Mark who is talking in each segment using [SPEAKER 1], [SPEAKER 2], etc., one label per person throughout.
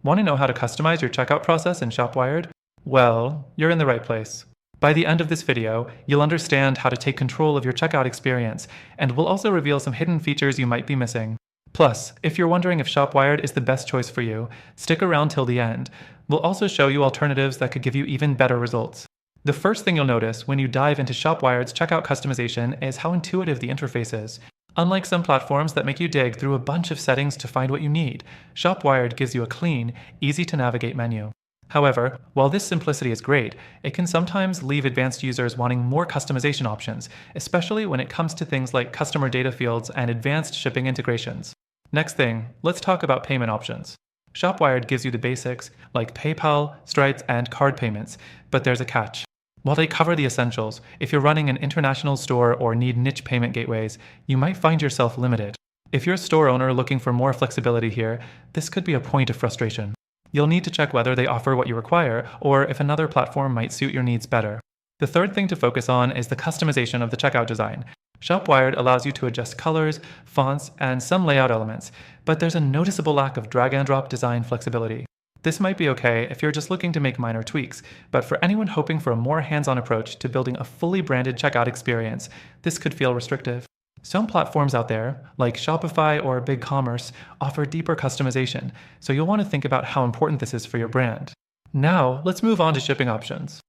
[SPEAKER 1] Want to know how to customize your checkout process in ShopWired? Well, you're in the right place. By the end of this video, you'll understand how to take control of your checkout experience, and we'll also reveal some hidden features you might be missing. Plus, if you're wondering if ShopWired is the best choice for you, stick around till the end. We'll also show you alternatives that could give you even better results. The first thing you'll notice when you dive into ShopWired's checkout customization is how intuitive the interface is. Unlike some platforms that make you dig through a bunch of settings to find what you need, ShopWired gives you a clean, easy-to-navigate menu. However, while this simplicity is great, it can sometimes leave advanced users wanting more customization options, especially when it comes to things like customer data fields and advanced shipping integrations. Next thing, let's talk about payment options. ShopWired gives you the basics, like PayPal, Stripe, and card payments, but there's a catch. While they cover the essentials, if you're running an international store or need niche payment gateways, you might find yourself limited. If you're a store owner looking for more flexibility here, this could be a point of frustration. You'll need to check whether they offer what you require, or if another platform might suit your needs better. The third thing to focus on is the customization of the checkout design. ShopWired allows you to adjust colors, fonts, and some layout elements, but there's a noticeable lack of drag-and-drop design flexibility. This might be okay if you're just looking to make minor tweaks, but for anyone hoping for a more hands-on approach to building a fully branded checkout experience, this could feel restrictive. Some platforms out there, like Shopify or BigCommerce, offer deeper customization, so you'll want to think about how important this is for your brand. Now, let's move on to shipping options.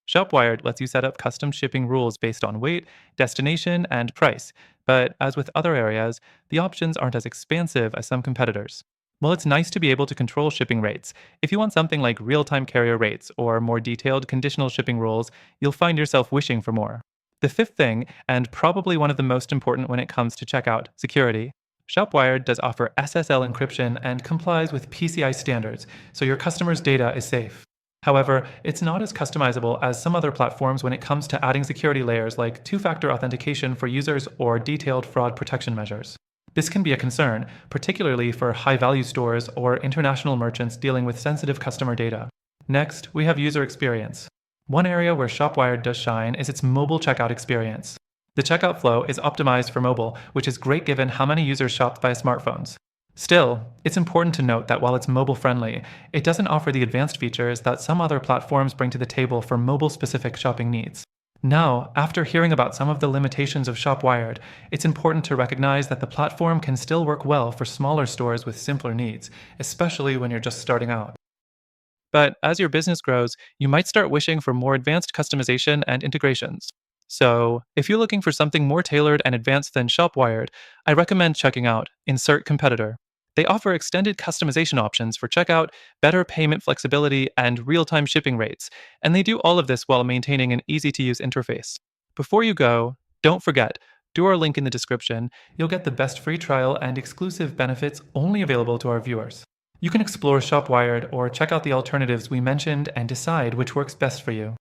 [SPEAKER 1] ShopWired lets you set up custom shipping rules based on weight, destination, and price, but as with other areas, the options aren't as expansive as some competitors. While it's nice to be able to control shipping rates, if you want something like real-time carrier rates or more detailed conditional shipping rules, you'll find yourself wishing for more. The fifth thing, and probably one of the most important when it comes to checkout, security. ShopWired does offer SSL encryption and complies with PCI standards, so your customers' data is safe. However, it's not as customizable as some other platforms when it comes to adding security layers like two-factor authentication for users or detailed fraud protection measures. This can be a concern, particularly for high-value stores or international merchants dealing with sensitive customer data. Next, we have user experience. One area where ShopWired does shine is its mobile checkout experience. The checkout flow is optimized for mobile, which is great given how many users shop via smartphones. Still, it's important to note that while it's mobile-friendly, it doesn't offer the advanced features that some other platforms bring to the table for mobile-specific shopping needs. Now, after hearing about some of the limitations of ShopWired, it's important to recognize that the platform can still work well for smaller stores with simpler needs, especially when you're just starting out. But as your business grows, you might start wishing for more advanced customization and integrations. So, if you're looking for something more tailored and advanced than ShopWired, I recommend checking out Insert Competitor. They offer extended customization options for checkout, better payment flexibility, and real-time shipping rates, and they do all of this while maintaining an easy-to-use interface. Before you go, don't forget, through our link in the description, you'll get the best free trial and exclusive benefits only available to our viewers. You can explore ShopWired or check out the alternatives we mentioned and decide which works best for you.